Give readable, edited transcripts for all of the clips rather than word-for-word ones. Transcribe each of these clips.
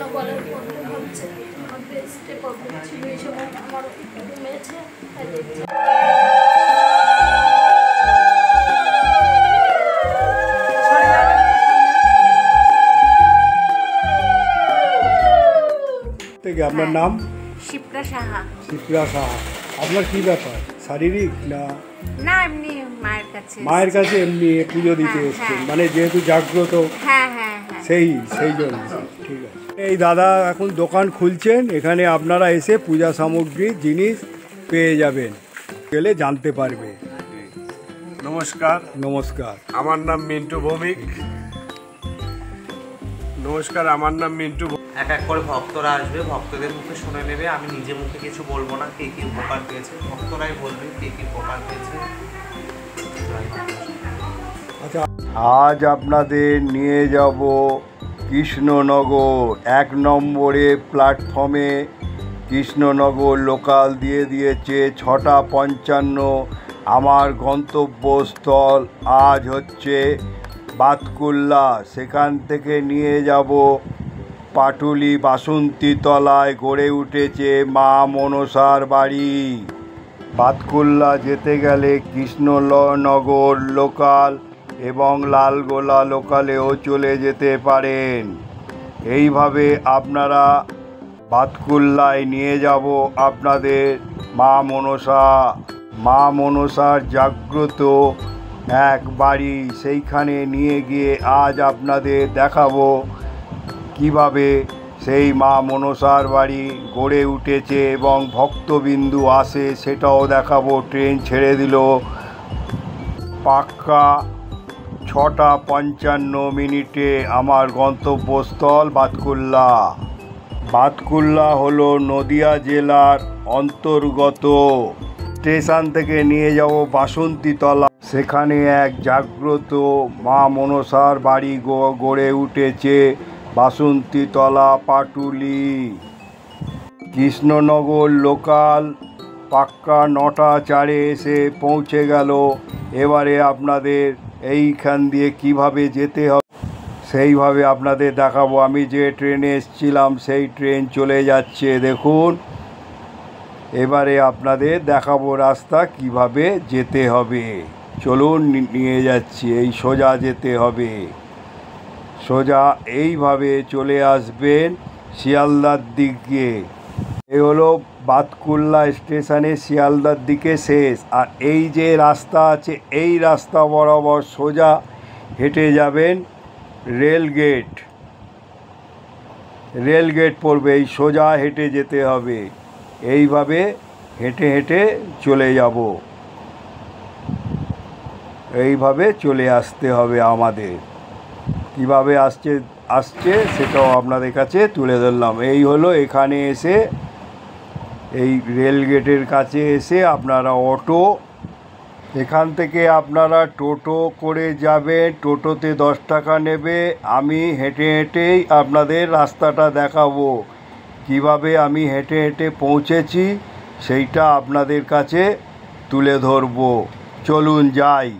না বলার বন্ধু ভাবছে আমার বেস্টে প্রবলেম ছিল এই সময় আমার মেয়েছে আপনার নাম? শিপ্রা সাহা। শিপ্রা সাহা। আপনার কি ব্যাপার, শারীরিক না? না, এমনি মায়ের কাছে। মায়ের কাছে এমনি পুজো দিতে এসছেন, মানে যেহেতু জাগ্রত। হ্যাঁ হ্যাঁ হ্যাঁ, সেই জন্য। ঠিক আছে। এই দাদা এখন দোকান খুলছেন, এখানে আপনারা এসে পূজা সামগ্রী জিনিস পেয়ে যাবেন, গেলে জানতে পারবে। নমস্কার। নমস্কার, আমার নাম মিন্টু ভৌমিক। নমস্কার, আমার নাম মিন্টু। এক এক করে ভক্তরা আসবে, ভক্তদের মুখে শুনে নেবে। আমি নিজে মুখে কিছু বলবো না, কে কী উপকার পেয়েছে, ভক্তরাই বলবে কে কী উপকার পেয়েছে। আচ্ছা, আজ আপনাদের নিয়ে যাব কৃষ্ণনগর 1 নম্বরে প্ল্যাটফর্মে। কৃষ্ণনগর লোকাল দিয়ে দিয়েছে 6:55। আমার গন্তব্যস্থল আজ হচ্ছে বাতকুল্লা। সেখান থেকে নিয়ে যাব পাটুলি বাসন্তীতলায় গড়ে উঠেছে মা মনসার বাড়ি। বাতকুল্লা যেতে গেলে কৃষ্ণনগর লোকাল এবং লালগোলা লোকালেও চলে যেতে পারেন। এইভাবে আপনারা বাতকুল্লায় নিয়ে যাব আপনাদের মা মনসা। মা মনসার জাগ্রত এক বাড়ি, সেইখানে নিয়ে গিয়ে আজ আপনাদের দেখাবো কিভাবে সেই মা মনসার বাড়ি গড়ে উঠেছে এবং ভক্তবিন্দু আসে, সেটাও দেখাবো। ট্রেন ছেড়ে দিল পাক্কা 6:55 আমার গন্তব্যস্থল বাতকুল্লা। বাতকুল্লা হলো নদিয়া জেলার অন্তর্গত। স্টেশন থেকে নিয়ে যাব বাসন্তীতলা, সেখানে এক জাগ্রত মা মনসার বাড়ি গড়ে উঠেছে বাসন্তীতলা পাটুলি। কৃষ্ণনগর লোকাল পাক্কা 9:04 এসে পৌঁছে গেল। এবারে আপনাদের এইখান দিয়ে কিভাবে যেতে হবে সেইভাবে আপনাদের দেখাবো। আমি যে ট্রেনে এসেছিলাম সেই ট্রেন চলে যাচ্ছে, দেখুন। এবারে আপনাদের দেখাবো রাস্তা কিভাবে যেতে হবে। চলুন, নিয়ে যাচ্ছি। এই সোজা যেতে হবে, সোজা এইভাবে চলে আসবেন শিয়ালদার দিকে। এই হলো বাতকুল্লা স্টেশনে শিয়ালদার দিকে শেষ। আর এই যে রাস্তা আছে, এই রাস্তা বরাবর সোজা হেঁটে যাবেন রেলগেট পড়বে। এই সোজা হেঁটে যেতে হবে, এইভাবে হেঁটে হেঁটে চলে যাব, এইভাবে চলে আসতে হবে আমাদের। কিভাবে আসছে সেটাও আপনাদের কাছে তুলে ধরলাম। এই হলো, এখানে এসে এই রেলগেটের কাছে এসে আপনারা অটো, এখান থেকে আপনারা টোটো করে যাবেন। টোটোতে 10 টাকা নেবে। আমি হেঁটে হেঁটেই আপনাদের রাস্তাটা দেখাবো, কিভাবে আমি হেঁটে হেঁটে পৌঁছেছি সেইটা আপনাদের কাছে তুলে ধরবো। চলুন যাই।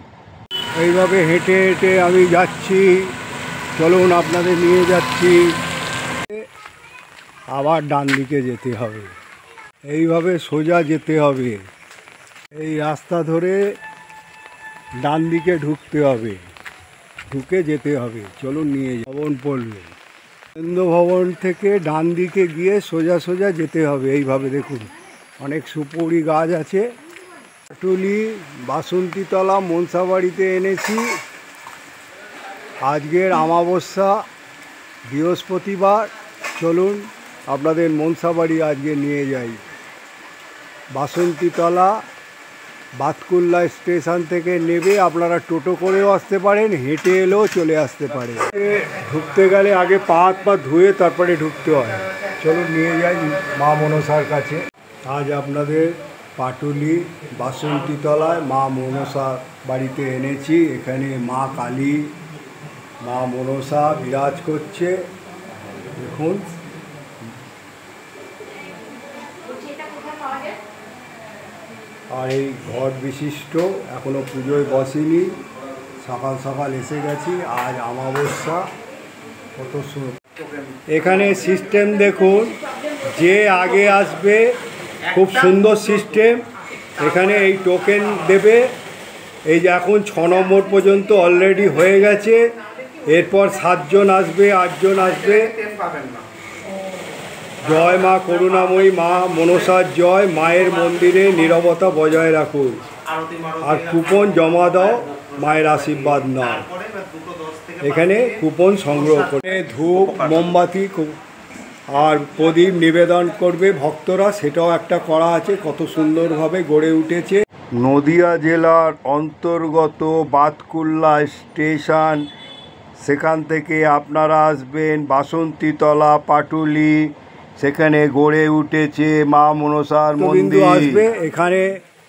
এইভাবে হেঁটে হেঁটে আমি যাচ্ছি, চলুন আপনাদের নিয়ে যাচ্ছি। আবার ডান দিকে যেতে হবে, এইভাবে সোজা যেতে হবে। এই রাস্তা ধরে ডান দিকে ঢুকতে হবে, ঢুকে যেতে হবে। চলুন নিয়ে ভবন পড়বে, কেন্দ্র ভবন থেকে ডান দিকে গিয়ে সোজা সোজা যেতে হবে। এইভাবে দেখুন, অনেক সুপুরি গাছ আছে। পাটুলি বাসন্তীতলা মনসা বাড়িতে এনেছি। আজকের অমাবস্যা, বৃহস্পতিবার। চলুন আপনাদের মনসা বাড়ি আজকে নিয়ে যাই। বাসন্তীতলা বাতকুল্লা স্টেশন থেকে নেবে আপনারা টোটো করেও আসতে পারেন, হেঁটে এলেও চলে আসতে পারে। ঢুকতে গেলে আগে পা হাত পা ধুয়ে তারপরে ঢুকতে হয়। চলুন নিয়ে যাই মা মনসার কাছে। আজ আপনাদের পাটুলি বাসন্তীতলায় মা মনসা বাড়িতে এনেছি। এখানে মা কালী, মা মনসা বিরাজ করছে, দেখুন। আর এই ঘট বিশিষ্ট, এখনও পুজোয় বসেনি, সকাল সকাল এসে গেছি। আজ অমাবস্যা, কত এখানে সিস্টেম দেখুন, যে আগে আসবে খুব সুন্দর সিস্টেম। এখানে এই টোকেন দেবে, এই যে এখন 6 নম্বর পর্যন্ত অলরেডি হয়ে গেছে, এরপর 7 জন আসবে, 8 জন আসবে। জয় মা করুণাময়ী, মা মনসার জয়। মায়ের মন্দিরে নীরবতা বজায় রাখুন আর কুপন জমা দাও, মায়ের আশীর্বাদ নাও। এখানে কুপন সংগ্রহ করে ধূপ মোমবাতি আর প্রদীপ নিবেদন করবে ভক্তরা, সেটাও একটা করা আছে, কত সুন্দরভাবে গড়ে উঠেছে। নদিয়া জেলার অন্তর্গত বাতকুল্লা স্টেশন, সেখান থেকে আপনারা আসবেন বাসন্তীতলা পাটুলি, সেখানে গড়ে উঠেছে মা মনসার মন্দির। আসবে, এখানে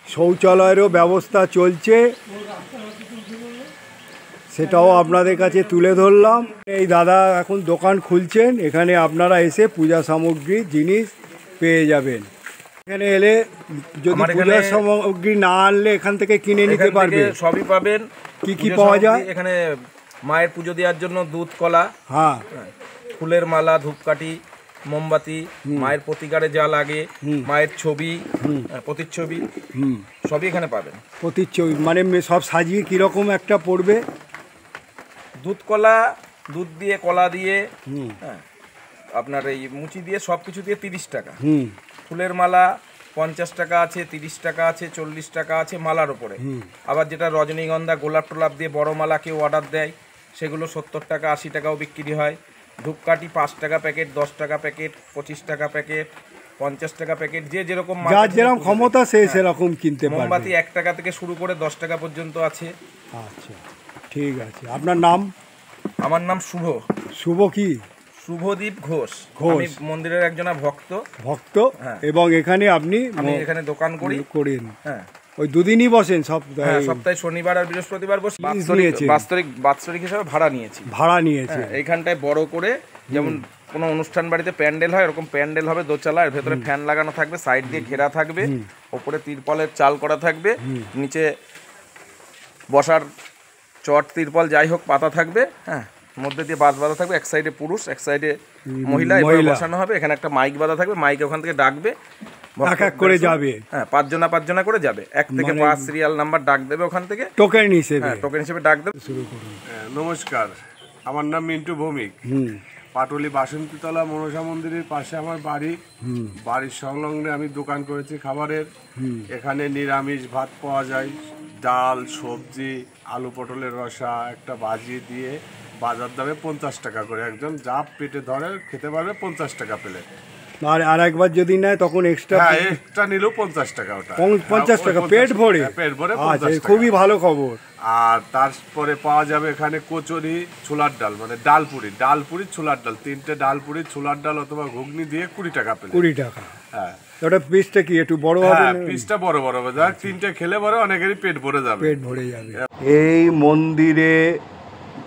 শৌচালয়েরও ব্যবস্থা চলছে, সেটাও আপনাদের কাছে তুলে ধরলাম। এই দাদা এখন দোকান খুলছেন, এখানে আপনারা এসে পূজা সামগ্রী জিনিস পেয়ে যাবেন। এখানে এলে যদি পূজার সামগ্রী না আনলে এখান থেকে কিনে নিতে পারবে, সবই পাবেন। কি কি পাওয়া যায় এখানে? মায়ের পুজো দেওয়ার জন্য দুধ কলা, হ্যাঁ, ফুলের মালা, ধূপকাঠি, মোমবাতি, মায়ের প্রতিকারে যা লাগে, মায়ের ছবি, প্রতিচ্ছবি, সবই এখানে পাবেন। প্রতিচ্ছবি মানে সব সাজিয়ে কীরকম একটা পড়বে? দুধ কলা, দুধ দিয়ে কলা দিয়ে, হ্যাঁ, আপনার এই মুচি দিয়ে সব কিছু দিয়ে 30 টাকা। ফুলের মালা 50 টাকা আছে, 30 টাকা আছে, 40 টাকা আছে মালার ওপরে। আবার যেটা রজনীগন্ধা গোলাপ টোলাপ দিয়ে বড় মালা কেউ অর্ডার দেয়, সেগুলো 70 টাকা 80 টাকাও বিক্রি হয়। ধূপকাঠি 5 টাকা প্যাকেট, 10 টাকা প্যাকেট, 25 টাকা প্যাকেট, 50 টাকা প্যাকেট, যে যেরকম যার যেরকম ক্ষমতা সে সেরকম কিনতে পারবে। মোমবাতি 1 টাকা থেকে শুরু করে 10 টাকা পর্যন্ত আছে। আচ্ছা, ঠিক আছে। আপনার নাম? আমার নাম শুভ। শুভ কি? শুভদীপ ঘোষ। আমি মন্দিরের একজন ভক্ত, হ্যাঁ। এবং এখানে আমি এখানে দোকান করেন, হ্যাঁ। ওই দুদিনই বসেন সপ্তাহে শনিবার আর বৃহস্পতিবার বসে। বাৎসরিক হিসাবে ভাড়া নিয়েছি। এইখানটায় বড় করে, যেমন কোনো অনুষ্ঠান বাড়িতে প্যান্ডেল হয়, এরকম প্যান্ডেল হবে দোতলা, এর ভেতরে ফ্যান লাগানো থাকবে, সাইড দিয়ে ঘেরা থাকবে, ওপরে তিরপলের চাল করা থাকবে, নিচে বসার চট তিরপল যাই হোক পাতা থাকবে, হ্যাঁ, মধ্যে দিয়ে বাঁশ বাঁধা থাকবে, এক সাইডে পুরুষ এক সাইডে মহিলা, এভাবে বসানো হবে। এখানে একটা মাইক বাঁধা থাকবে, মাইকে ওখান থেকে ডাকবে, এক এক করে যাবে, হ্যাঁ, 5 জনা করে যাবে, 1 থেকে 5 সিরিয়াল নাম্বার ডাক দেবে ওখান থেকে, টোকেন হিসেবে ডাক দেবে। শুরু করুন। নমস্কার, আমার নাম মিন্টু ভৌমিক। পাটুলি বাসন্তীতলা মনসা মন্দিরের পাশে আমার বাড়ি। বাড়ির সংলগ্নে আমি দোকান করেছি খাবারের। এখানে নিরামিষ ভাত পাওয়া যায়, ডাল, সবজি, আলু পটলের রসা, একটা ভাজি দিয়ে বাজার দামে 50 টাকা করে। একজন যা পেটে ধরে খেতে পারবে 50 টাকা প্লেট। আর একবার যদি নেয় তখন এক্সট্রা নিলেও 50 টাকা। ওটা 50 টাকা পেট ভরে? পেট ভরে। খুবই ভালো খবর। আর তারপরে পাওয়া যাবে এখানে কচুরি, ছোলার ডাল, মানে ডালপুরি ছোলার ডাল, 3টে ডালপুরি ছোলার ডাল অথবা ঘুগনি দিয়ে 20 টাকা প্লেট। 20 টাকা, হ্যাঁ। ওটা পিসটা কি একটু বড় হবে? পিসটা বড় হবে, 3টে খেলে পরে অনেকেরই পেট ভরে যাবে। এই মন্দিরে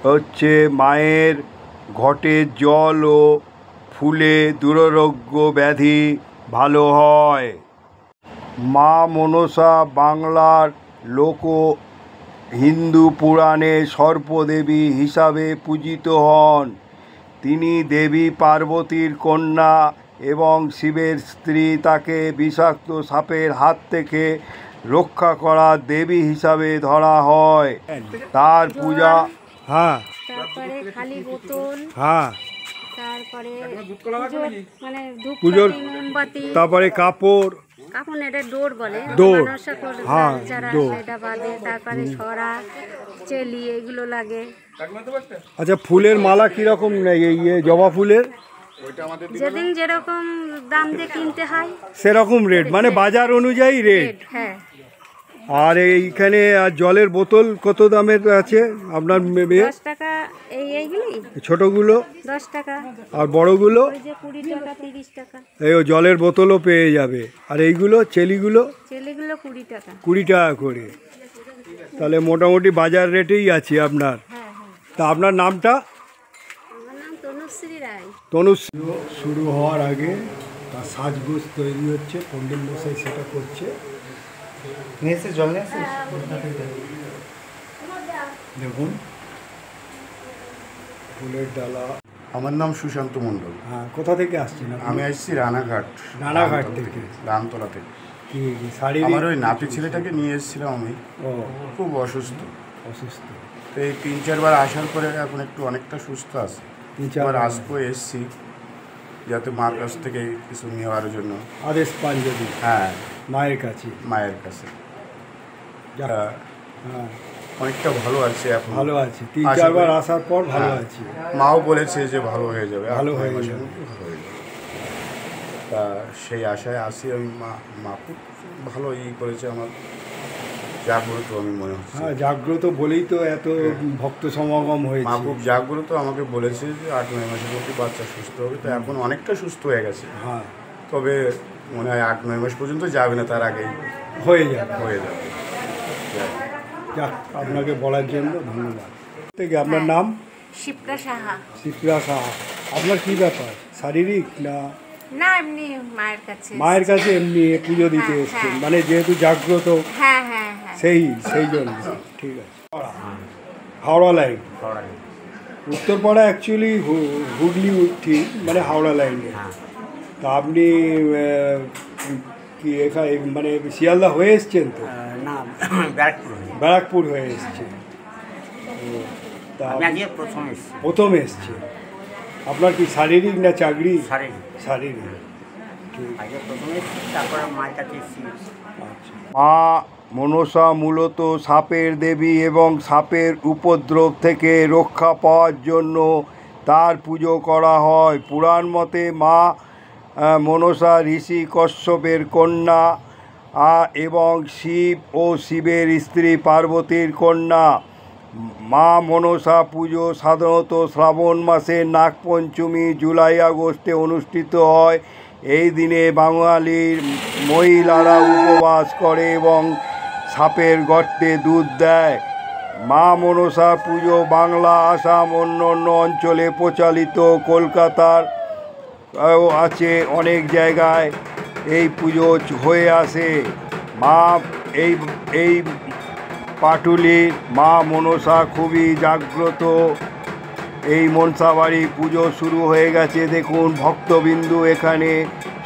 হচ্ছে মায়ের ঘটের জল ও ফুলে দুরারোগ্য ব্যাধি ভালো হয়। মা মনসা বাংলার লোক হিন্দু পুরাণে সর্পদেবী হিসাবে পূজিত হন। তিনি দেবী পার্বতীর কন্যা এবং শিবের স্ত্রী। তাকে বিষাক্ত সাপের হাত থেকে রক্ষা করা দেবী হিসাবে ধরা হয়। তার পূজা, হ্যাঁ, তারপরে খালি বোতল, হ্যাঁ, তারপরে মানে পুজোর, মোমবাতি, তারপরে কাপড়, এটা ডোর বলে, হ্যাঁ, এটা বাদে, তারপরে ছড়া, চেলি, এগুলো লাগে। আচ্ছা, ফুলের মালা কিরকম জবা ফুলের? যেদিন যেরকম দাম দিয়ে কিনতে হয় সেরকম রেট, মানে বাজার অনুযায়ী রেট, হ্যাঁ। আর এইখানে আর জলের বোতল কত দামের আছে আপনার? 10 টাকা। এইগুলি ছোটগুলো 10 টাকা, আর বড়গুলো 20 টাকা 30 টাকা। এই জলের বোতলও পেয়ে যাবে। আর এইগুলো চেলিগুলো 20 টাকা, 20 টাকা করে। তাহলে মোটামুটি বাজার রেটেই আছে আপনার। তা আপনার নামটা? আমার নাম তনুশ্রী রায়। তনুশ্রী। শুরু হওয়ার আগে তার সাজগোজ তৈরি হচ্ছে, পণ্ডিত মশাই সেটা করছে। দেখুন ফুলের ডালা, আমার নাম সুশান্ত মণ্ডল। হ্যাঁ, কোথা থেকে আসছেন? আমি আসছি রানাঘাট থেকে, রামতলা থেকে। আমার ওই নাতি ছেলেটাকে নিয়ে এসেছিলাম আমি। খুব অসুস্থ। তো এই 3-4 বার আসার পরে এখন একটু অনেকটা সুস্থ আছে। 3-4 বার আসবো, এসছি যাতে মার কাছ থেকে কিছু নেওয়ার জন্য আদেশ পান যদি। হ্যাঁ, মায়ের কাছে। অনেকটা ভালো আছে এখন। ভালো আছে, 3-4 বার আসার পর ভালো আছে। মাও বলেছে যে ভালো হয়ে যাবে, ভালো হয়ে যাবে। তা সেই আশায় আসি আমি। মা খুব ভালো করেছে আমার, জাগ্রত আমি মনে হচ্ছে। হ্যাঁ, জাগ্রত বলেই তো এত ভক্ত সমাগম হয়েছে। মা খুব জাগ্রত, আমাকে বলেছে যে 8-9 মাসের মধ্যে বাচ্চা সুস্থ হবে। তো এখন অনেকটা সুস্থ হয়ে গেছে। হ্যাঁ, তবে মনে হয় 8-9 মাস পর্যন্ত যাবে না, তার আগেই হয়ে যাবে। আপনাকে বলার জন্য ধন্যবাদ। থেকে আপনার নাম? শিপ্রা সাহা। শিপ্রা সাহা। আপনার কি ব্যাপার, শারীরিক না? না, এমনি মায়ের কাছে এমনি পুজো দিতে এসছেন, মানে যেহেতু জাগ্রত। হ্যাঁ, সেই জন্য। ঠিক আছে। হাওড়া লাইন, উত্তরপাড়া অ্যাকচুয়ালি হুগলি ঠিক, মানে হাওড়া লাইনে। তা আপনি কি এখানে মানে শিয়ালদা হয়ে এসছেন? তো না, ব্যারাকপুর হয়ে এসছে। তা প্রথম এসছে। আপনার কি শারীরিক না চাকরি? শারীরিক। মা মনসা মূলত সাপের দেবী এবং সাপের উপদ্রব থেকে রক্ষা পাওয়ার জন্য তার পুজো করা হয়। পুরাণ মতে মা মনসা ঋষি কশ্যপের কন্যা এবং শিব ও শিবের স্ত্রী পার্বতীর কন্যা। মা মনসা পুজো সাধারণত শ্রাবণ মাসে নাগপঞ্চমী জুলাই আগস্টে অনুষ্ঠিত হয়। এই দিনে বাঙালির মহিলারা উপবাস করে এবং সাপের গর্তে দুধ দেয়। মা মনসা পুজো বাংলা, আসাম, অন্য অঞ্চলে প্রচলিত। কলকাতার আছে অনেক জায়গায় এই পুজো হয়ে আসে। এই পাটুলির মা মনসা খুবই জাগ্রত। এই মনসাবাড়ি পুজো শুরু হয়ে গেছে। দেখুন ভক্তবিন্দু এখানে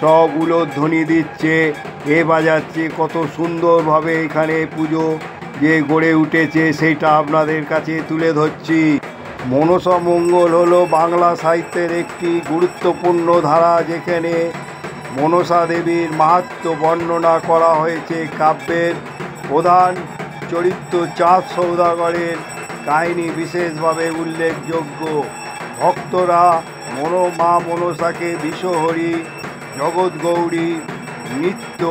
সব উলুধ্বনি দিচ্ছে, বাজাচ্ছে। কত সুন্দরভাবে এখানে পুজো যে গড়ে উঠেছে সেটা আপনাদের কাছে তুলে ধরছি। মনসা মঙ্গল হলো বাংলা সাহিত্যের একটি গুরুত্বপূর্ণ ধারা, যেখানে মনসা দেবীর মাহাত্ম্য বর্ণনা করা হয়েছে। কাব্যের প্রধান চরিত্র চাঁদ সওদাগরের কাহিনী বিশেষভাবে উল্লেখযোগ্য। ভক্তরা মা মনসাকে বিশ্বহরি, জগৎগৌরী, নিত্য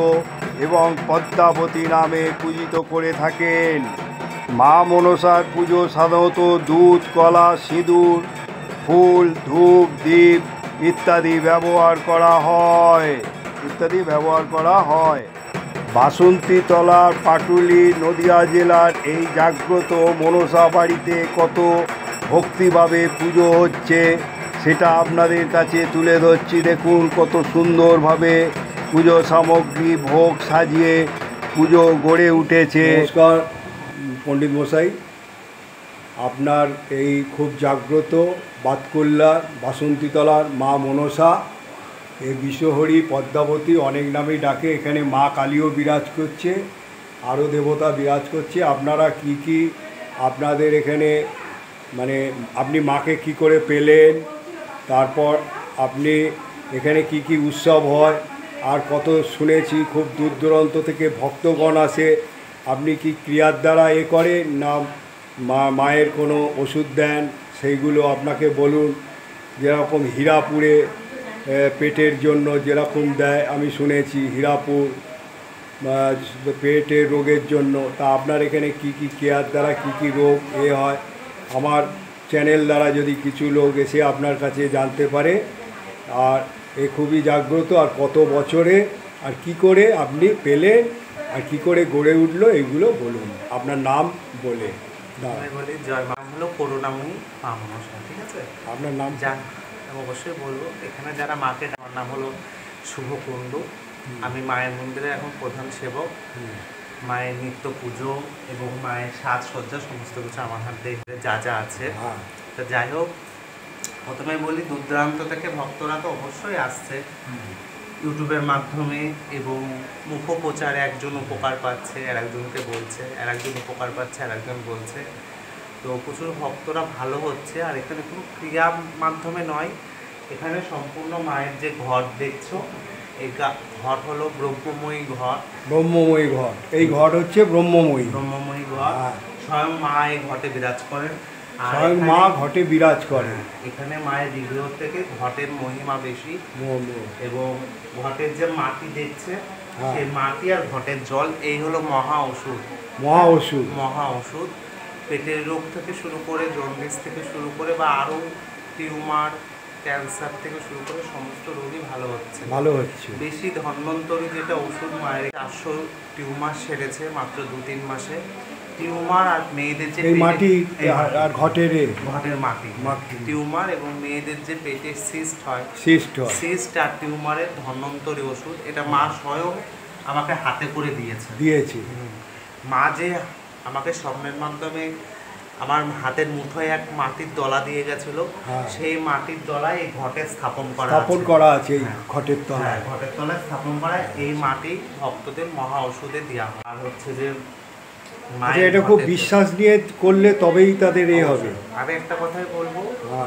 এবং পদ্মাবতী নামে পূজিত করে থাকেন। মা মনসার পুজো সাধারণত দুধ, কলা, সিঁদুর, ফুল, ধূপ, দীপ ইত্যাদি ব্যবহার করা হয়। বাসন্তীতলার পাটুলি নদিয়া জেলার এই জাগ্রত মনসা বাড়িতে কত ভক্তিভাবে পুজো হচ্ছে সেটা আপনাদের কাছে তুলে ধরছি। দেখুন কত সুন্দরভাবে পুজো সামগ্রী, ভোগ সাজিয়ে পুজো গড়ে উঠেছে। নমস্কার পণ্ডিত মশাই, আপনার এই খুব জাগ্রত বাতকুল্লার বাসন্তীতলার মা মনসা, এই বিশ্বহরি, পদ্মাবতী অনেক নামেই ডাকে। এখানে মা কালীও বিরাজ করছে, আরও দেবতা বিরাজ করছে। আপনারা কি আপনাদের এখানে মানে আপনি মাকে কি করে পেলেন, তারপর আপনি এখানে কি উৎসব হয়, আর কত শুনেছি খুব দূর দূরান্ত থেকে ভক্তগণ আসে। আপনি কি ক্রিয়ার দ্বারা করেন না মায়ের কোনো ওষুধ দেন, সেইগুলো আপনাকে বলুন। যেরকম হীরাপুরে পেটের জন্য যেরকম দেয় আমি শুনেছি, হীরাপুর পেটের রোগের জন্য। তা আপনার এখানে কি কেয়ার দ্বারা কি রোগ হয়, আমার চ্যানেল দ্বারা যদি কিছু লোক এসে আপনার কাছে জানতে পারে। আর এ খুবই জাগ্রত, আর কত বছরে আর কি করে আপনি পেলেন আর কি করে গড়ে উঠলো এগুলো বলুন, আপনার নাম বলে। বলি জয় মা হলো করুণাময়ী মা মনসা, ঠিক আছে? আপনার নাম? অবশ্যই বলবো। এখানে যারা মাকে, আমার নাম হলো শুভ কুণ্ডু। আমি মায়ের মন্দিরে এখন প্রধান সেবক। মায়ের নিত্য পুজো এবং মায়ের সাজসজ্জা সমস্ত কিছু আমার হাতে যা আছে। তো যাই হোক, প্রথমে বলি দূর দূরান্ত থেকে ভক্তরা তো অবশ্যই আসছে ইউটিউবের মাধ্যমে, এবং মুখপ্রচারে একজন উপকার পাচ্ছে আর একজনকে বলছে, আর একজন উপকার পাচ্ছে আর একজন বলছে। তো প্রচুর ভক্তরা ভালো হচ্ছে। আর এখানে কোনো ক্রিয়া মাধ্যমে নয়, এখানে সম্পূর্ণ মায়ের যে ঘর দেখছো, এই ঘর হলো ব্রহ্মময়ী ঘর। ব্রহ্মময়ী ঘর, এই ঘর হচ্ছে ব্রহ্মময়ী ঘর। স্বয়ং মা এই ঘটে বিরাজ করেন। স্বয়ং মা ঘটে বিরাজ করেন। এখানে মায়ের বিগ্রহ থেকে ঘটের মহিমা বেশি, এবং ঘটের যে মাটি দেখছে সেই মাটি আর ঘটের জল, এই হলো মহা ওষুধ। মহা ওষুধ পেটের রোগ থেকে শুরু করে, জন্ডিস থেকে শুরু করে, বা আরও টিউমার, ক্যান্সার থেকে শুরু করে সমস্ত রোগই ভালো হচ্ছে। বেশি ধন্বন্তরী যেটা ওষুধ, মায়ের 400 টিউমার সেরেছে মাত্র 2-3 মাসে। টিউমার আর মেয়েদের যে মাটি আর ঘটের মাটি, টিউমার এবং মেয়েদের যে পেটে সিস্ট হয়, সিস্ট আর টিউমারের ধন্বন্তরী ওষুধ, এটা মা স্বয়ং আমাকে হাতে করে দিয়েছে। মা যে আমাকে স্বপ্নের মাধ্যমে আমার হাতের মুঠোয় এক মাটির দলা দিয়ে গেছিল, সেই মাটির দলায় এই ঘটে স্থাপন করা আছে। ঘটের তলায় স্থাপন করা এই মাটি ভক্তদের মহা ওষুধে দেওয়া হয়। আর হচ্ছে যে এটা খুব বিশ্বাস নিয়ে করলে তবেই তাদের হবে। আমি একটা কথাই বলবো,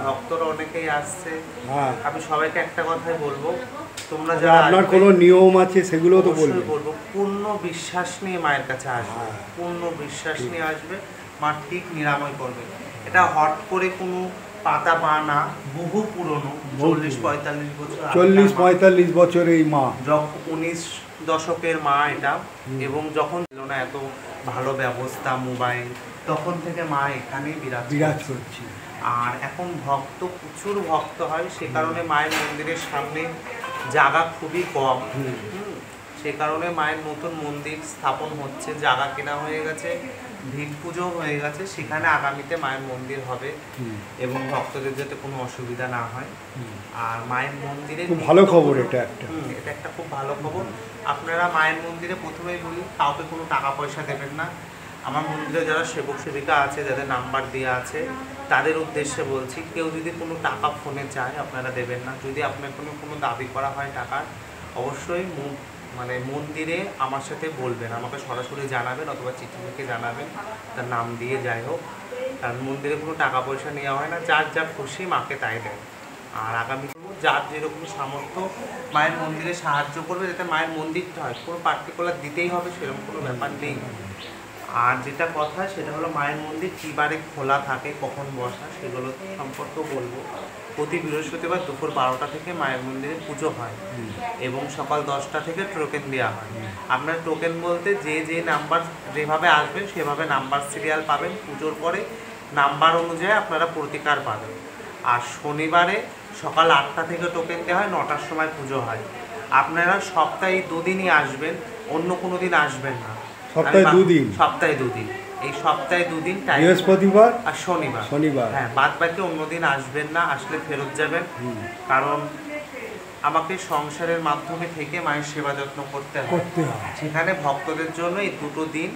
ভক্তরা অনেকেই আসছে, আমি সবাইকে একটা কথাই বলবো, তোমরা যারা আপনার কোনো নিয়ম আছে সেগুলো তো বলবো, পূর্ণ বিশ্বাস নিয়ে মায়ের কাছে আসবে, পূর্ণ বিশ্বাস নিয়ে আসবে, মা ঠিক নিরাময় করবে। এটা হট করে কোনো পাতা পা না, বহু পুরনো, 40-45 বছর এই মা, 19 দশকের মা এটা। এবং যখন ছিল না এত ভালো ব্যবস্থা মোবাইল, তখন থেকে মা এখানেই বিরাজ করছে। আর এখন প্রচুর ভক্ত হয়, সে কারণে মায়ের মন্দিরের সামনে জায়গা খুবই কম, সে কারণে মায়ের নতুন মন্দির স্থাপন হচ্ছে, জায়গা কেনা হয়ে গেছে, ভিড় পুজো হয়ে গেছে, সেখানে আগামীতে মায়ের মন্দির হবে, এবং ভক্তদের যাতে কোনো অসুবিধা না হয়। আর মায়ের মন্দিরে ভালো খবর, এটা একটা খুব ভালো খবর। আপনারা মায়ের মন্দিরে, প্রথমেই বলি, কাউকে কোনো টাকা পয়সা দেবেন না। আমার মন্দিরে যারা সেবক সেবিকা আছে, যাদের নাম্বার দেওয়া আছে, তাদের উদ্দেশ্যে বলছি, কেউ যদি কোনো টাকা ফোনে চায় আপনারা দেবেন না। যদি আপনার কোনো দাবি করা হয় টাকার, অবশ্যই মন্দিরে আমার সাথে বলবেন, আমাকে সরাসরি জানাবেন, অথবা চিঠি লিখে জানাবেন, তার নাম দিয়ে যাই হোক। কারণ মন্দিরে কোনো টাকা পয়সা নেওয়া হয় না, যার যা খুশি মাকে তাই দেয়। আর আগামী যার যেরকম সামর্থ্য মায়ের মন্দিরে সাহায্য করবে, যাতে মায়ের মন্দিরটা হয়, কোনো পার্টিকুলার দিতেই হবে সেরকম কোনো ব্যাপার নেই। আর যেটা কথা, সেটা হলো মায়ের মন্দির কী বারে খোলা থাকে, কখন বসা, সেগুলো সম্পর্কেও বলবো। প্রতি বৃহস্পতিবার দুপুর 12টা থেকে মায়ের মন্দিরে পুজো হয়, এবং সকাল 10টা থেকে টোকেন দেওয়া হয়। আপনার টোকেন বলতে যে নাম্বার যেভাবে আসবেন সেভাবে নাম্বার সিরিয়াল পাবেন। পুজোর পরে নাম্বার অনুযায়ী আপনারা প্রতিকার পাবেন। আর শনিবারে সকাল 8টা থেকে টোকেন দেওয়া হয়, 9টার সময় পুজো হয়। আপনারা সপ্তাহে 2 দিনই আসবেন, অন্য কোনো দিন আসবেন না। সপ্তাহে 2 দিন, এই সপ্তাহে 2 দিন, বৃহস্পতিবার আর শনিবার। হ্যাঁ, বাদ বাকি অন্য দিন আসবেন না, আসলে ফেরত যাবেন। কারণ আমাকে সংসারের মাধ্যমে থেকে মায়ের সেবা যত্ন করতে হয়। সেখানে ভক্তদের জন্য এই 2টো দিন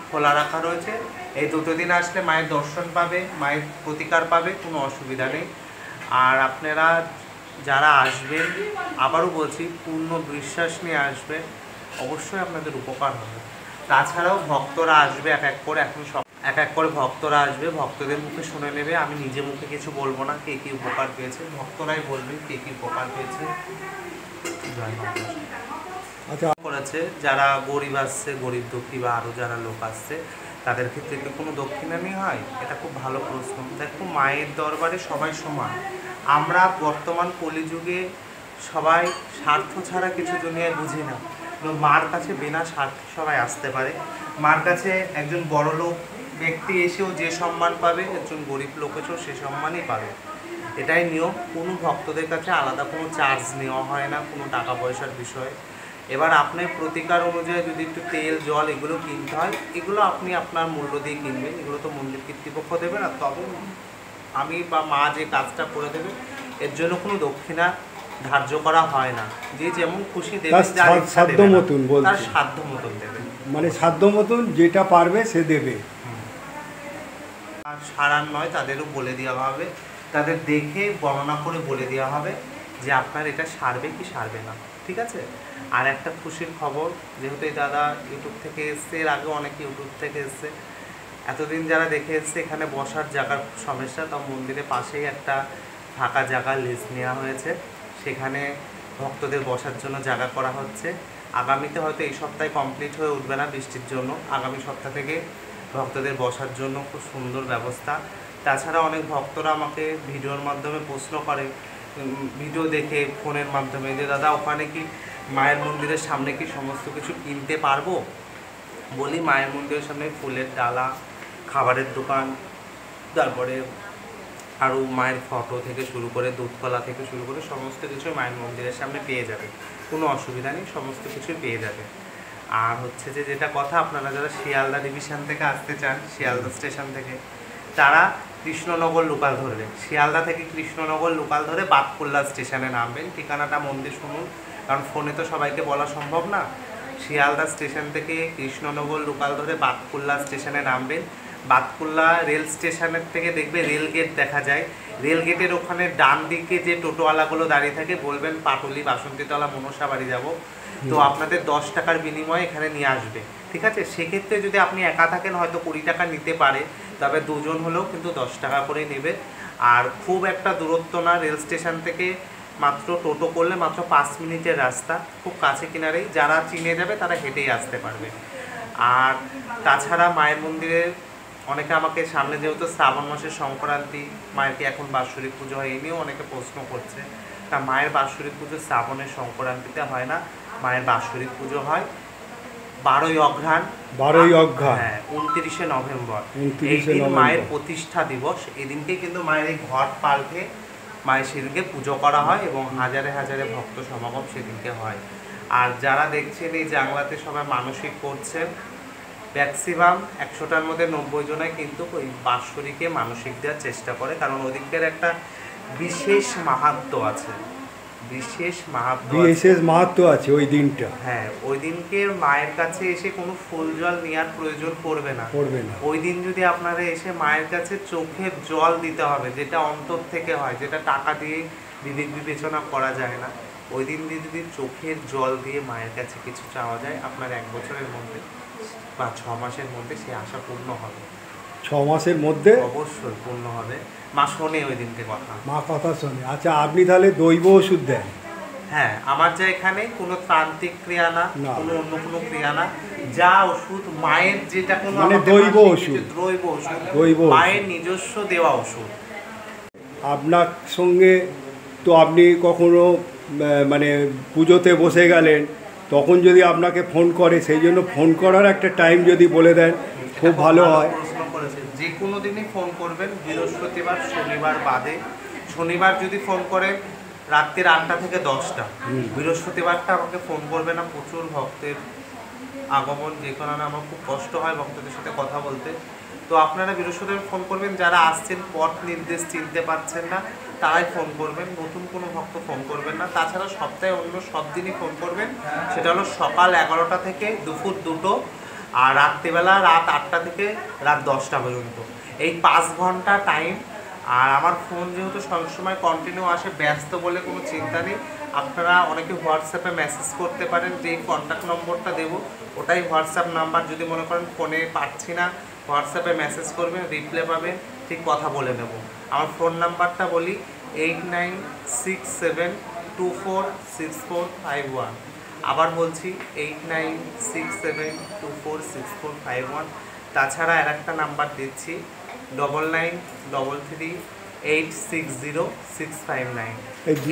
খোলা রাখা রয়েছে। এই 2টো দিন আসলে মায়ের দর্শন পাবে, মায়ের প্রতিকার পাবে, কোনো অসুবিধা নেই। আর আপনারা যারা আসবেন, আবারও বলছি, পূর্ণ বিশ্বাস নিয়ে আসবেন, অবশ্যই আপনাদের উপকার হবে। তাছাড়াও ভক্তরা আসবে এক এক করে ভক্তরা আসবে, ভক্তদের মুখে শুনে নেবে। আমি নিজে মুখে কিছু বলবো না, কে কী উপকার পেয়েছে, ভক্তরাই বলবে কে কী উপকার পেয়েছে। করেছে যারা গরিব আসছে, গরিব দুঃখী বা আরও যারা লোক আসছে, তাদের ক্ষেত্রে কি কোনো দক্ষিণা নিয়ে হয়? এটা খুব ভালো প্রশ্ন। দেখো, মায়ের দরবারে সবাই সমান। আমরা বর্তমান কলিযুগে সবাই স্বার্থ ছাড়া কিছু দুনিয়ায় বুঝি না। মার কাছে বিনা স্বার্থে সবাই আসতে পারে। মার কাছে একজন বড় লোক ব্যক্তি এসেও যে সম্মান পাবে, একজন গরিব লোক এসেও সে সম্মানই পাবে। এটাই নিয়ম। কোনো ভক্তদের কাছে আলাদা কোনো চার্জ নেওয়া হয় না, কোনো টাকা পয়সার বিষয়। এবার আপনার প্রতিকার অনুযায়ী যদি একটু তেল, জল এগুলো কিনতে হয়, এগুলো আপনি আপনার মূল্য দিয়ে কিনবেন, এগুলো তো মন্দির কর্তৃপক্ষ দেবে না। তবে আমি বা মা যে কাজটা করে দেবে, এর জন্য কোনো দক্ষিণা ধার্য করা হয় না। যে যেমন খুশি দেবে, তার সাধ্য মতন দেবে, মানে সাধ্য মতন যেটা পারবে সে দেবে। আর সারার নয়, তাদেরও বলে দেওয়া হবে তাদের দেখে বর্ণনা করে বলে দেওয়া হবে যে আপনার এটা সারবে কি সারবে না, ঠিক আছে। আর একটা খুশির খবর, যেহেতু এই দাদা ইউটিউব থেকে এসছে, এর আগে অনেকে ইউটিউব থেকে এসছে, এতদিন যারা দেখে এসছে এখানে বসার জায়গার সমস্যা, তো মন্দিরের পাশেই একটা ফাঁকা জায়গা লিজ নেওয়া হয়েছে, সেখানে ভক্তদের বসার জন্য জায়গা করা হচ্ছে। আগামীতে হয়তো এই সপ্তাহে কমপ্লিট হয়ে উঠবে না বৃষ্টির জন্য, আগামী সপ্তাহ থেকে ভক্তদের বসার জন্য খুব সুন্দর ব্যবস্থা। তাছাড়া অনেক ভক্তরা আমাকে ভিডিওর মাধ্যমে প্রশ্ন করে, ভিডিও দেখে ফোনের মাধ্যমে, যে দাদা ওখানে কি মায়ের মন্দিরের সামনে কি সমস্ত কিছু কিনতে পারবো? বলি, মায়ের মন্দিরের সামনে ফুলের ডালা, খাবারের দোকান, তারপরে আরও মায়ের ফটো থেকে শুরু করে দুধকলা থেকে শুরু করে সমস্ত কিছু মায়ের মন্দিরের সামনে পেয়ে যাবে, কোনো অসুবিধা নেই, সমস্ত কিছুই পেয়ে যাবে। আর হচ্ছে যে যেটা কথা, আপনারা যারা শিয়ালদা ডিভিশন থেকে আসতে চান, শিয়ালদা স্টেশন থেকে, তারা কৃষ্ণনগর লোকাল ধরবে। শিয়ালদা থেকে কৃষ্ণনগর লোকাল ধরে বাতকুল্লা স্টেশনে নামবেন। ঠিকানাটা মন দিয়ে শুনুন, কারণ ফোনে তো সবাইকে বলা সম্ভব না। শিয়ালদা স্টেশন থেকে কৃষ্ণনগর লোকাল ধরে বাতকুল্লা স্টেশনে নামবেন। বাতকুল্লা রেল স্টেশনের থেকে দেখবে রেল গেট দেখা যায়, রেল গেটের ওখানে ডান দিকে যে টোটোওয়ালাগুলো দাঁড়িয়ে থাকে, বলবেন পাটুলি বাসন্তীতলা মনসা বাড়ি যাবো, তো আপনাদের 10 টাকার বিনিময়ে এখানে নিয়ে আসবে, ঠিক আছে। সেক্ষেত্রে যদি আপনি একা থাকেন হয়তো 20 টাকা নিতে পারে, তবে দুজন হলেও কিন্তু 10 টাকা করে নেবে। আর খুব একটা দূরত্ব না, রেল স্টেশন থেকে মাত্র টোটো করলে মাত্র 5 মিনিটের রাস্তা, খুব কাছে কিনারেই, যারা চিনে যাবে তারা হেঁটেই আসতে পারবে। আর তাছাড়া মায়ের মন্দিরে অনেকে আমাকে, সামনে যেহেতু শ্রাবণ মাসের সংক্রান্তি, মায়ের কি এখন বাৎসরিক পুজো হয়, এই নিয়েও অনেকে প্রশ্ন করছে। তা মায়ের বাৎসরিক পুজো শ্রাবণের সংক্রান্তিতে হয় না, মায়ের বাৎসরিক পুজো হয় 12ই অঘ্রাণ, হ্যাঁ 29শে নভেম্বর। এই দিন মায়ের প্রতিষ্ঠা দিবস, এই দিনকে কিন্তু মায়ের এই ঘট পাল্টে মায়ের সেদিনকে পুজো করা হয় এবং হাজারে হাজারে ভক্ত সমাগম সেদিনকে হয়। আর যারা দেখছেন এই জাংলাতে সবাই মানসিক করছেন, ম্যাক্সিমাম 100টার মধ্যে 90 জনাই কিন্তু ওই বাৎসরিকে মানসিক দেওয়ার চেষ্টা করে, কারণ ওদিকের একটা বিশেষ মাহাত্ম্য আছে, বিশেষ মাহাত্ম্য আছে ওই দিনটা। হ্যাঁ, ওই দিনকে মায়ের কাছে এসে কোনো ফুল জল নেওয়ার প্রয়োজন পড়বে না। ওই দিন যদি আপনারা এসে মায়ের কাছে চোখের জল দিতে হবে, যেটা অন্তর থেকে হয়, যেটা টাকা দিয়ে বিবেক বিবেচনা করা যায় না। ওই দিন যদি চোখের জল দিয়ে মায়ের কাছে কিছু চাওয়া যায়, আপনার 1 বছরের মধ্যে বা 6 মাসের মধ্যে সে আশা পূর্ণ হবে। 6 মাসের মধ্যে অবশ্যই পূর্ণ হবে। মা শোনে ওই দিনকে কথা, মা কথা শোনে। আচ্ছা, আপনি তাহলে দৈব ওষুধ দেন? হ্যাঁ, আমার যা এখানে কোনো তান্ত্রিক ক্রিয়া না, কোনো অন্য কোনো ক্রিয়া না, যা ওষুধ মায়ের, যেটা কোনো মানে দৈব ওষুধ, মায়ের নিজস্ব দেওয়া ওষুধ। আপনার সঙ্গে তো আপনি কখনো মানে পুজোতে বসে গেলেন, তখন যদি আপনাকে ফোন করে, সেই জন্য ফোন করার একটা টাইম যদি বলে দেন খুব ভালো হয়। প্রশ্ন করেছে, যে কোনো দিনই ফোন করবেন, বৃহস্পতিবার শনিবার বাদে। শনিবার যদি ফোন করেন রাত্রির 8টা থেকে 10টা, বৃহস্পতিবারটা আমাকে ফোন করবে না, প্রচুর ভক্তের আগমন, যে কারণে আমার খুব কষ্ট হয় ভক্তদের সাথে কথা বলতে। তো আপনারা বৃহস্পতিবার ফোন করবেন, যারা আসছেন পথ নির্দেশ চিনতে পারছেন না তারাই ফোন করবেন, নতুন কোনো ভক্ত ফোন করবেন না। তাছাড়া সপ্তাহে অন্য সব দিনই ফোন করবেন, সেটা হলো সকাল 11টা থেকে দুপুর 2টো, আর রাত্রিবেলা রাত 8টা থেকে রাত 10টা পর্যন্ত, এই 5 ঘন্টা টাইম। আর আমার ফোন যেহেতু সবসময় কন্টিনিউ আসে, ব্যস্ত বলে কোনো চিন্তা নেই। আপনারা অনেকে হোয়াটসঅ্যাপে মেসেজ করতে পারেন, যেই কন্ট্যাক্ট নম্বরটা দেবো ওটাই হোয়াটসঅ্যাপ নাম্বার। যদি মনে করেন ফোনে পাচ্ছি না, হোয়াটসঅ্যাপে মেসেজ করবেন, রিপ্লাই পাবেন, ঠিক কথা বলে নেব। আমার ফোন নাম্বারটা বলি 8967246451। আবার বলছি 8967246451। তাছাড়া আর একটা নাম্বার দিচ্ছি 9933860659।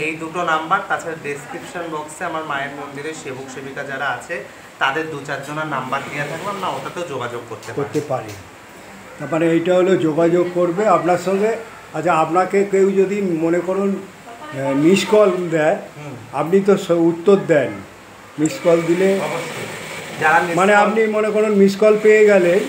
এই দুটো নাম্বার। তাছাড়া ডেসক্রিপশন বক্সে আমার মায়ের মন্দিরের সেবক সেবিকা যারা আছে তাদের 2-4 জনের নাম্বার দেওয়া থাকবে, না ওটাতেও যোগাযোগ করতে পারি। তারপরে এইটা হলো যোগাযোগ করবে আপনার সঙ্গে। আচ্ছা, আপনাকে কেউ যদি মনে করুন মিস কল দেয়, আপনি তো উত্তর দেন। মিস কল দিলে মানে আপনি মনে করুন মিস কল পেয়ে গেলেন,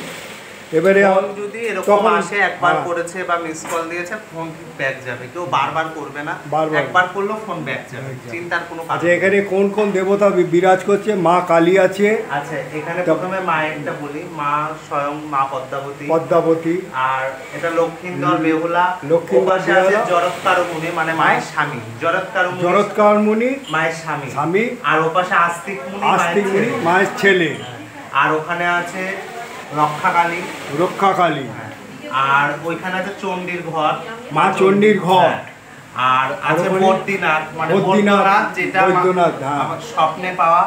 এবারে ফোন যদি এরকম তখন আসে একবার হ্যাঁ। করেছে বা মিস কল দিয়েছে ফোন ব্যাক যাবে, কেউ বারবার করবে না, বারবার। একবার করলেও ফোন ব্যাক যাবে, চিন্তার কোনো কারণ আচ্ছা নেই। এখানে কোন কোন দেবতা বিরাজ করছে? মা কালী আছে, আচ্ছা এখানে প্রথমে মায়েরটা বলি, মা স্বয়ং মা পদ্মাবতী, পদ্মাবতী, আর এটা লক্ষ্মীন্দর বেহুলা, লক্ষ্মীন্দর ওপাশে আছে বেহুলা। জরৎকার মুনি মানে মায়ের স্বামী, জরৎকার মুনি মায়ের স্বামী, স্বামী, আর ওপাশে আস্তিক মুনি আস্তিক মায়ের মুনি ছেলে। মায়ের ছেলে, আর ওখানে আছে রক্ষাকালী, রক্ষা কালী, আর ওইখানে আছে চণ্ডীর ঘর, মা চণ্ডীর ঘর। হ্যাঁ। আর আছে ওখানে বদ্রীনাথ মানে বদ্রীনাথ, বৈদ্যনাথ, যেটা বৈদ্যনাথ, হ্যাঁ। আমার স্বপ্নে পাওয়া।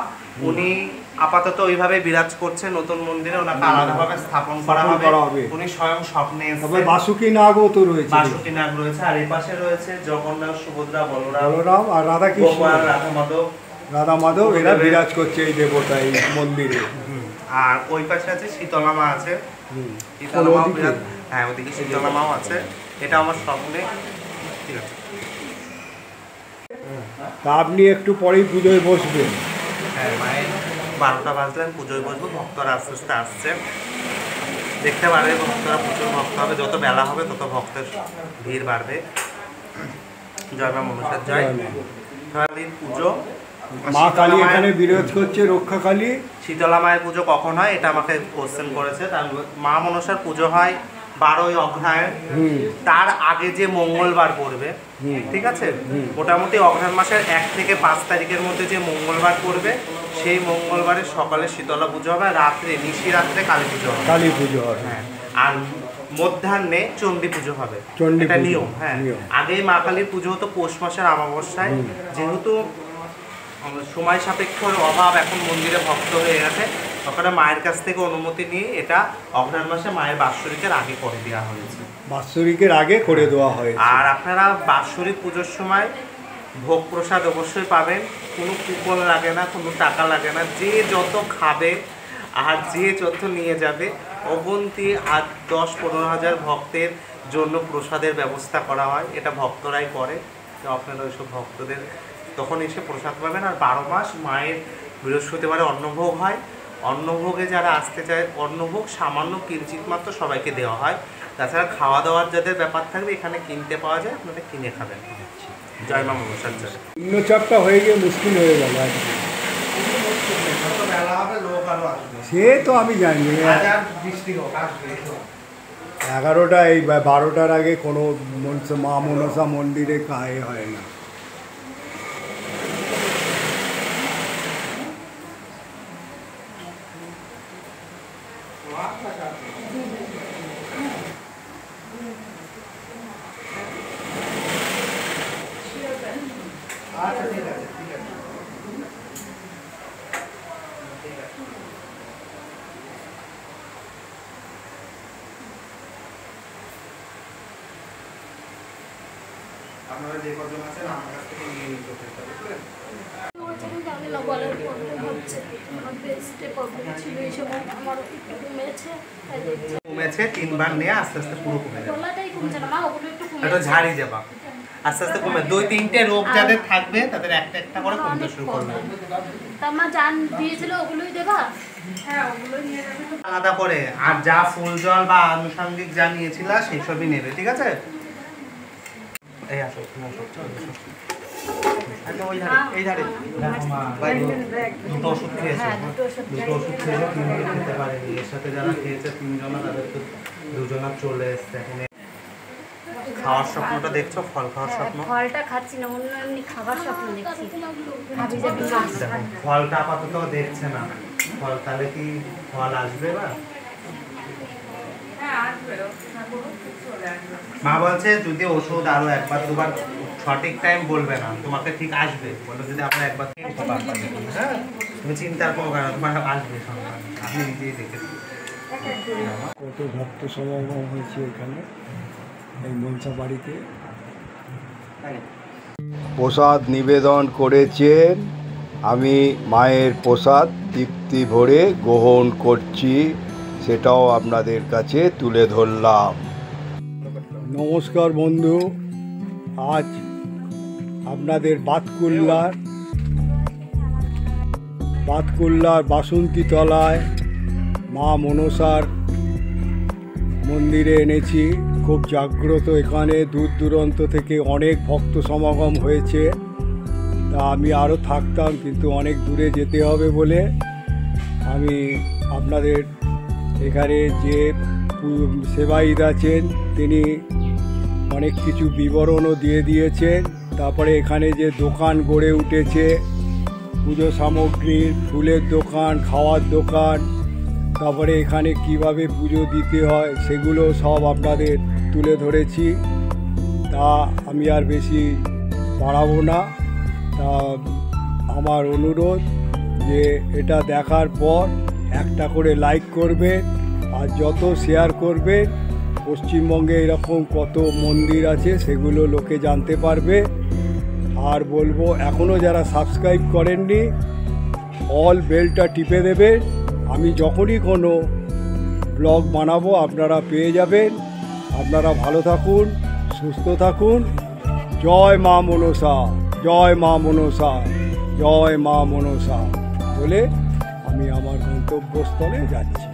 উনি আপাতত ওইভাবে বিরাজ করছে নতুন মন্দিরে, ওনাকে আলাদাভাবে স্থাপন করা হবে। উনি স্বয়ং স্বপ্নে তবে এসেছেন। বাসুকি নাগও তো রয়েছে, বাষট্টি নাগ রয়েছে, আর এই পাশে রয়েছে জগন্নাথ, সুভদ্রা, বলরাম, বলরাম আর রাধা কৃষ্ণ, গোপাল, রাধা মাধব। রাধা মাধব এরা বিরাজ করছে এই দেবতা এই মন্দিরে। আর ওই পাশে আছে শীতলা মা আছে, শীতলা ওদিকে? মাও বিরাজ, হ্যাঁ ওদিকে শীতলা মাও আছে। এটা আমার স্বপ্নে, ঠিক আছে। তা আপনি একটু পরেই পুজোয় বসবেন। হ্যাঁ মায়ের 12টা বাজলেন, পুজোয় বসবো। ভক্তরা আস্তে আস্তে আসছে, দেখতে পারবে ভক্তরা, প্রচুর ভক্ত হবে, যত বেলা হবে তত ভক্তের ভিড় বাড়বে। জয় মা মনসার জয়। কালীর পুজো, মা কালী শীতলা এখানে মায়ের- বিরাজ করছে, রক্ষা কালী। শীতলা মায়ের পুজো কখন হয় এটা আমাকে কোশ্চেন করেছে। তার মা মনসার পুজো হয় 12ই অগ্রহায়ণ, তার আগে যে মঙ্গলবার পড়বে, ঠিক আছে, মোটামুটি অগ্রহায়ণ মাসের 1 থেকে 5 তারিখের মধ্যে যে মঙ্গলবার পড়বে সেই মঙ্গলবারের সকালে শীতলা পুজো হবে, আর রাত্রে নিশিরাত্রে কালী পুজো হবে। কালী পুজো হয়। হ্যাঁ, আর মধ্যাহ্নে চণ্ডী পুজো হবে, চণ্ডী এটা পুজো, নিয়ম। হ্যাঁ, নিয়ম। আগে মা কালীর পুজো হতো পৌষ মাসের অমাবস্যায়, যেহেতু সময় সাপেক্ষর অভাব, এখন মন্দিরে ভক্ত হয়ে গেছে, ওখানে মায়ের কাছ থেকে অনুমতি নিয়ে এটা অগ্রহায়ণ মাসে মায়ের বাৎসরিকের আগে করে দেওয়া হয়েছে। বাৎসরিকের আগে করে দেওয়া হয়। আর আপনারা বাৎসরিক পুজোর সময় ভোগ প্রসাদ অবশ্যই পাবেন, কোনো কুপন লাগে না, কোনো টাকা লাগে না, যে যত খাবে আর যে যত নিয়ে যাবে, অবন্তি আর 10-15 হাজার ভক্তের জন্য প্রসাদের ব্যবস্থা করা হয়, এটা ভক্তরাই করে। তো আপনারা ওইসব ভক্তদের তখন এসে প্রসাদ পাবেন। আর 12 মাস মায়ের বৃহস্পতিবারে অন্নভোগ হয়, অন্নভোগে যারা আসতে চায় অন্নভোগ সামান্য কিঞ্চিত মাত্র সবাইকে দেওয়া হয়, তাছাড়া খাওয়া দাওয়ার যাদের ব্যাপার থাকবে এখানে কিনতে পাওয়া যায়, আপনারা কিনে খাবেন। জয় মা মনসার জয়। নিম্নচাপটা হয়ে গিয়ে মুশকিল হয়ে গেল আর কি। বেলা হবে, লোক আরো আসবে, সে তো আমি জানি বৃষ্টি হোক আসবে। 11টা এই 12টার আগে কোনো মা মনসা মন্দিরে কায়ে হয় না। আচ্ছা ঠিক আছে, ঠিক আছে। আপনারা যে কজন আছেন আমার কাছ থেকে নিয়ে নিতে চেষ্টা করবেন। জানি না, গলার প্রবলেম হচ্ছে, আমার ব্রেস্টে প্রবলেম ছিল, এই সময় আমার একটু কমেছে, তাই দেখছি। কমেছে, 3 বার নিয়ে আস্তে আস্তে পুরো কমে যাবে। গলাটাই কমছে না মা, ওগুলো একটু এটা কমেছে। ঝাড়ি যাবা, আস্তে আস্তে কমে 2-3টে রোগ যাদের থাকবে তাদের একটা একটা করে কমতে শুরু করবে। তা মা জান দিয়েছিল ওগুলোই দেবা? হ্যাঁ ওগুলোই নিয়ে যাবে। আলাদা করে, আর যা ফুল জল বা আনুষঙ্গিক যা নিয়েছিল সেই সবই নেবে, ঠিক আছে? এই আসো, তুমি আসো, চলো, আসো। আচ্ছা, ওই ধারে, এই ধারে। দেখো মা, ভাই, দুটো ওষুধ খেয়েছো, দুটো ওষুধ খেয়েছো, 3 দিন খেতে পারেনি। এর সাথে যারা খেয়েছে 3 জনা, তাদের তো 2 জনা চলে এসছে। এখন খাওয়ার স্বপ্নটা দেখছো, ফল খাওয়ার স্বপ্ন? ফলটা খাচ্ছি না, অন্য এমনি খাবার স্বপ্ন দেখছি। ভাবি যে দেখো, ফলটা আপাতত দেখছে না, ফল তাহলে কি ফল আসবে না? মা বলছে যদি ওষুধ আরো 1-2 সঠিক টাইম বলবে না, তোমাকে ঠিক আসবে, বলো যদি আমরা একবার হ্যাঁ, তুমি চিন্তার কোনো কারণ, তোমার আসবে সন্তান, আমি নিজেই দেখেছি। কত ভক্ত সমাগম হয়েছে এখানে এই মনসা বাড়িতে। প্রসাদ নিবেদন করেছেন, আমি মায়ের প্রসাদ তৃপ্তি ভরে গ্রহণ করছি, সেটাও আপনাদের কাছে তুলে ধরলাম। নমস্কার বন্ধু, আজ আপনাদের বাতকুল্লার বাসন্তী তলায় মা মনসার মন্দিরে এনেছি। খুব জাগ্রত, এখানে দূর দূরান্ত থেকে অনেক ভক্ত সমাগম হয়েছে। তা আমি আরও থাকতাম, কিন্তু অনেক দূরে যেতে হবে বলে আমি আপনাদের এখানে যে সেবায়িত আছেন তিনি অনেক কিছু বিবরণও দিয়ে দিয়েছেন। তারপরে এখানে যে দোকান গড়ে উঠেছে, পুজো সামগ্রীর, ফুলের দোকান, খাওয়ার দোকান, তারপরে এখানে কিভাবে পুজো দিতে হয় সেগুলো সব আপনাদের তুলে ধরেছি। তা আমি আর বেশি বাড়াবো না। তা আমার অনুরোধ যে এটা দেখার পর একটা করে লাইক করবেন, আর যত শেয়ার করবেন পশ্চিমবঙ্গে এরকম কত মন্দির আছে সেগুলো লোকে জানতে পারবে। আর বলবো এখনও যারা সাবস্ক্রাইব করেননি অল বেলটা টিপে দেবেন। আমি যখনই কোনো ব্লগ বানাবো আপনারা পেয়ে যাবেন। আপনারা ভালো থাকুন, সুস্থ থাকুন। জয় মা মনসা, জয় মা মনসা, জয় মা মনসা বলে আমি আমার গন্তব্যস্থলে যাচ্ছি।